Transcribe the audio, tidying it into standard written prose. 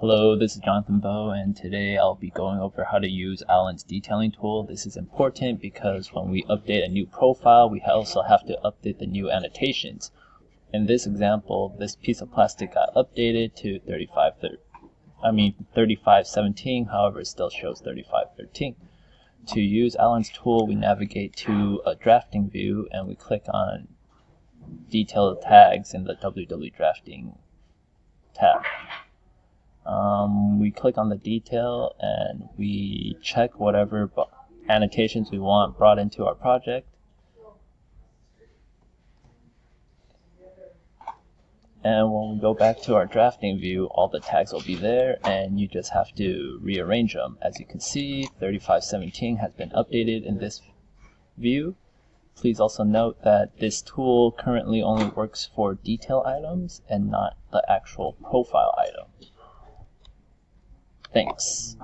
Hello, this is Jonathan Bow, and today I'll be going over how to use Alan's detailing tool. This is important because when we update a new profile, we also have to update the new annotations. In this example, this piece of plastic got updated to 3517, however it still shows 3513. To use Alan's tool, we navigate to a drafting view and we click on detailed tags in the WW drafting tab. We click on the detail and we check whatever annotations we want brought into our project. And when we go back to our drafting view, all the tags will be there and you just have to rearrange them. As you can see, 3517 has been updated in this view. Please also note that this tool currently only works for detail items and not the actual profile item. Thanks.